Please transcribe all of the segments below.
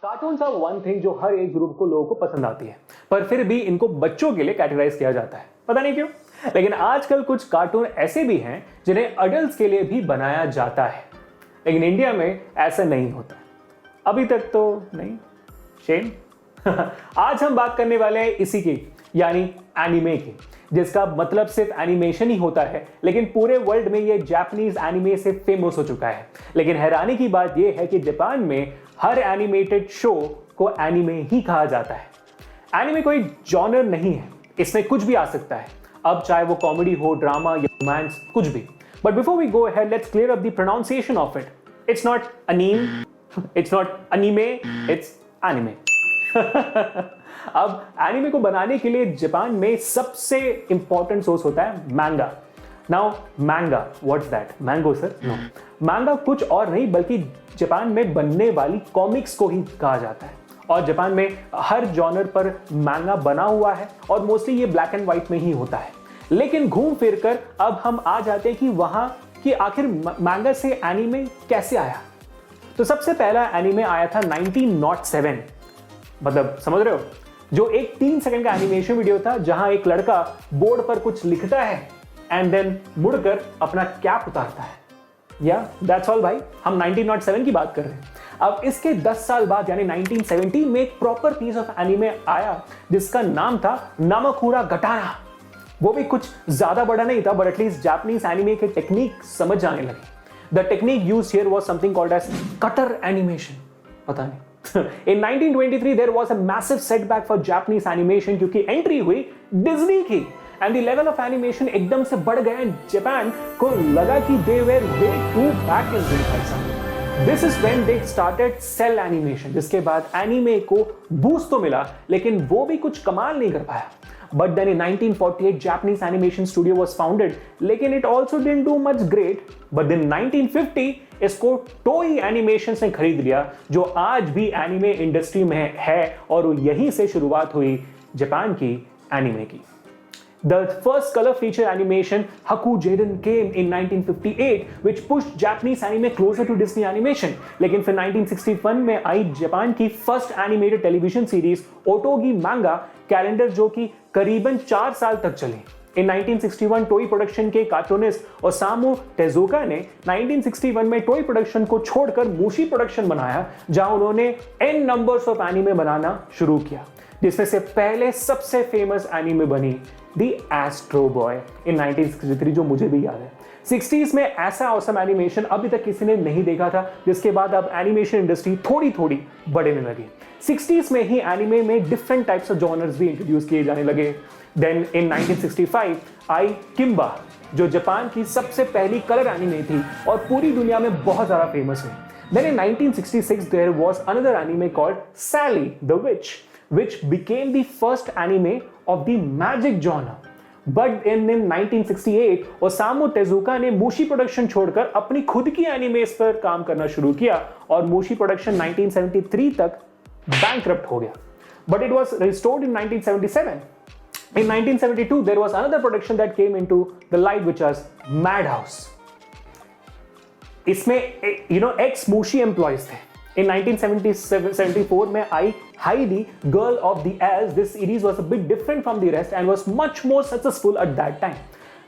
Cartoons are one thing जो हर age group को लोगों को पसंद आती है, पर फिर भी इनको बच्चों के लिए कैटेगराइज किया जाता है, पता नहीं क्यों। लेकिन आजकल कुछ कार्टून ऐसे भी हैं जिन्हें अडल्ट्स के लिए भी बनाया जाता है, लेकिन इंडिया में ऐसा नहीं होता अभी तक तो नहीं। शेम। आज हम बात करने वाले हैं इसी की, यानी एनिमे की, जिसका मतलब सिर्फ एनिमेशन ही होता है, लेकिन पूरे वर्ल्ड में ये जापानीज एनिमे से फेमस हो चुका है। लेकिन हैरानी की बात यह है कि जापान में हर एनिमेटेड शो को एनिमे ही कहा जाता है। एनिमे कोई जॉनर नहीं है, इसमें कुछ भी आ सकता है, अब चाहे वो कॉमेडी हो, ड्रामा या रोमांस, कुछ भी। But before we go ahead, let's clear up the pronunciation of it. It's not anime, it's not anime, it's anime. अब एनिमे को बनाने के लिए जापान में सबसे इंपॉर्टेंट सोर्स होता है manga. Now manga, what's that? Mango sir? No, manga कुछ और नहीं बल्कि जापान में बनने वाली कॉमिक्स को ही कहा जाता है। और जापान में हर जॉनर पर मैंगा बना हुआ है और मोस्टली ये ब्लैक एंड व्हाइट में ही होता है। लेकिन घूम फिर कर अब हम आ जाते हैं कि वहां कि आखिर मैंगा से एनिमे कैसे आया। तो सबसे पहला एनिमे आया था 1907, मतलब समझ रहे हो, जो एक 3 सेकंड का एनिमेशन वीडियो था जहां एक लड़का बोर्ड पर कुछ लिखता है एंड देन मुड़कर अपना कैप उतारता है। या दैट्स ऑल भाई, हम 1907 की बात कर रहे हैं। अब इसके 10 साल बाद यानी 1970 में एक प्रॉपर पीस ऑफ एनिमे आया जिसका नाम था नामाकुरा गटारा। वो भी कुछ ज्यादा बड़ा नहीं था, बट एटलीस्ट जापानीज एनिमे के टेक्निक समझ आने लगे। The technique used here was something called edge cutter animation. पता नहीं। In 1923 there was a massive setback for Japanese animation क्योंकि एंट्री हुई डिज्नी की and the level of animation एकदम से बढ़ गया एंड जापान को लगा कि they were way too back in the This is when they started cell animation, जिसके बाद एनिमे को बूस्ट तो मिला लेकिन वो भी कुछ कमाल नहीं कर पाया। But then in 1948 Japanese animation studio was founded, लेकिन it also didn't do much great. But then 1950 इसको टोई एनिमेशंस ने खरीद लिया, जो आज भी एनिमे इंडस्ट्री में है और यहीं से शुरुआत हुई जापान की एनिमे की। The first color feature animation Hakujeiden came in 1958, which pushed Japanese anime closer to Disney animation. लेकिन फिर 1961 में आई जापान की फर्स्ट एनिमेटेड टेलीविजन सीरीज ओटोगी मांगा कैलेंडर, जो कि करीबन 4 साल तक चली। In 1961 टोई प्रोडक्शन के कार्टूनिस्ट ओसामू टेजुका ने 1961 में टोई प्रोडक्शन को छोड़कर मूशी प्रोडक्शन बनाया, जहां उन्होंने n नंबर्स ऑफ एनिमे बनाना शुरू किया, जिसमें से पहले सबसे फेमस एनिमे बनी दी एस्ट्रो बॉय इन 1963, जो मुझे भी याद है। 60s में ऐसा ऑसम एनिमेशन अभी तक किसी ने नहीं देखा था, जिसके बाद अब एनिमेशन इंडस्ट्री थोड़ी थोड़ी बढ़ने लगी। 60s में ही एनिमे में डिफरेंट टाइप्स ऑफ जॉनर्स भी इंट्रोड्यूस किए जाने लगे। देन इन 1965 आई किम्बा, जो जापान की सबसे पहली कलर एनिमे थी और पूरी दुनिया में बहुत ज़्यादा फेमस हुई। Then in 1966 there was another anime called Sally the Witch, which became the first anime of the magic genre. But in 1968 Osamu टेजुका ने मूशी प्रोडक्शन छोड़कर अपनी खुद की एनिमेस पर काम करना शुरू किया और मूशी प्रोडक्शन 1973 तक बैंकरप्ट हो गया। But it was restored in 1977. In 1972 there was another production that came into the light, which was Madhouse. इसमें ex मूशी एम्प्लॉयज थे। In 1974 में आई Heidi, Girl of the Elves. This series was a bit different from the rest and was much more successful at that time.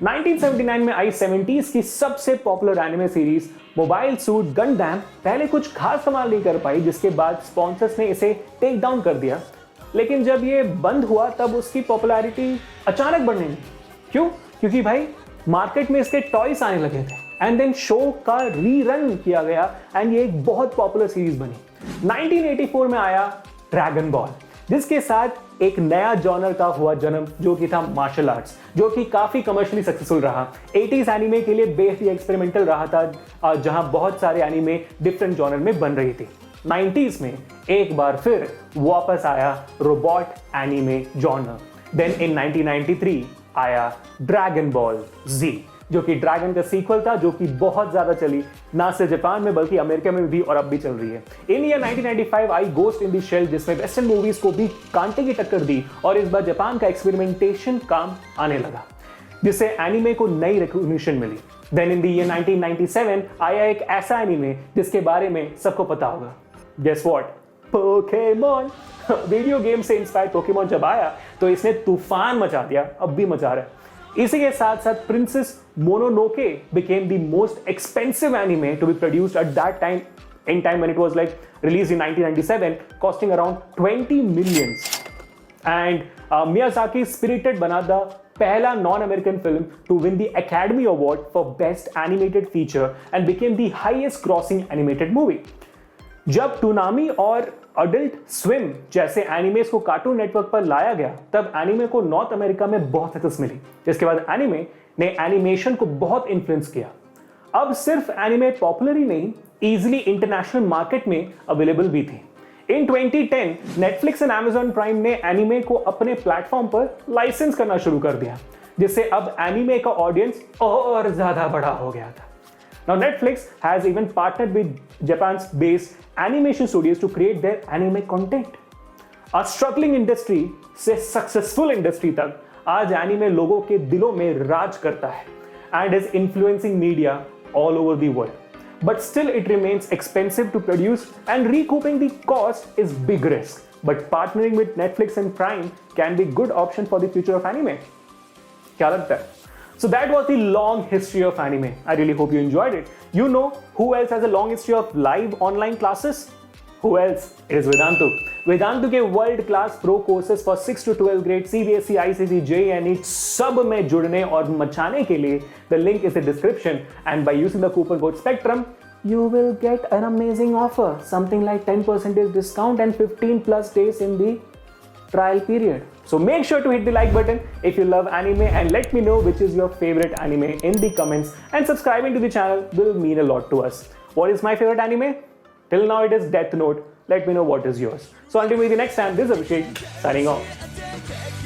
1979 में आई 70s की सबसे popular anime series mobile suit Gundam पहले कुछ खास कमाल नहीं कर पाई, जिसके बाद स्पॉन्सर्स ने इसे टेक डाउन कर दिया। लेकिन जब ये बंद हुआ तब उसकी पॉपुलैरिटी अचानक बढ़ने लगी। क्यों? क्योंकि भाई मार्केट में इसके टॉयज आने लगे थे एंड देन शो का रीरन किया गया एंड ये एक बहुत पॉपुलर सीरीज बनी। 1984 में आया ड्रैगन बॉल, जिसके साथ एक नया जॉनर का हुआ जन्म, जो कि था मार्शल आर्ट्स, जो कि काफी कमर्शियली सक्सेसफुल रहा। 80s एनिमे के लिए बेहद एक्सपेरिमेंटल रहा था, जहां बहुत सारे एनिमे डिफरेंट जॉनर में बन रही थी। 90s में एक बार फिर वापस आया robot anime genre. Then in 1993 आया ड्रैगन बॉल जी, जो कि ड्रैगन का सीक्वल था, जो कि बहुत ज्यादा चली ना सिर्फ जापान में बल्कि अमेरिका में भी और अब भी चल रही है। इन ईयर 1995 आई गोस्ट इन द शेल, जिसमें वेस्टर्न मूवीज को भी कांटे की टक्कर दी और इस बार जापान का एक्सपेरिमेंटेशन काम आने लगा, जिससे एनिमे को नई रिकॉग्निशन मिली। देन इन द ईयर 1997 आया एक ऐसा एनिमे जिसके बारे में सबको पता होगा। Guess what? Pokemon. Video game से इंस्पायर्ड पोकेमॉन जब आया तो इसने तूफान मचा दिया, अब भी मचा रहा है। इसी के साथ साथ princess Mononoke became the most expensive anime to be produced at that time, in time when it was like released in 1997, costing around 20 millions. And Miyazaki Spirited बना द पहला non-American film to win the Academy Award for Best Animated Feature and became the highest grossing animated movie. जब टूनामी और adult swim जैसे animes को cartoon network पर लाया गया तब एनिमे को नॉर्थ अमेरिका में बहुत सक्सेस मिली, जिसके बाद एनिमे ने एनिमेशन को बहुत इन्फ्लुएंस किया। अब सिर्फ एनिमे पॉपुलर ही नहीं, इजीली इंटरनेशनल मार्केट में अवेलेबल भी थी। इन 2010 नेटफ्लिक्स एंड Amazon प्राइम ने एनिमे को अपने प्लेटफॉर्म पर लाइसेंस करना शुरू कर दिया, जिससे अब एनिमे का ऑडियंस और ज्यादा बड़ा हो गया था। Now Netflix has even partnered with Japan's based animation studios to create their anime content. A struggling industry से successful industry तक आज एनिमे लोगों के दिलों में राज करता है and is influencing media all over the world. But still it remains expensive to produce and recouping the cost is big risk. But partnering with Netflix and Prime can be good option for the future of anime. क्या लगता है? So that was the long history of anime. I really hope you enjoyed it. You know who else has a long history of live online classes? Who else? It is Vedantu. Vedantu के world class pro courses for 6 to 12 grade CBSE, ICSE, JEE and NEET सब में जुड़ने और मचाने के लिए the link is in the description, and by using the coupon code SPECTRUM you will get an amazing offer, something like 10% discount and 15 plus days in the trial period. So make sure to hit the like button if you love anime and let me know which is your favorite anime in the comments, and subscribing to the channel will mean a lot to us. What is my favorite anime? Till now it is Death Note. Let me know what is yours. So until we meet the next time, this is Abhishek signing off.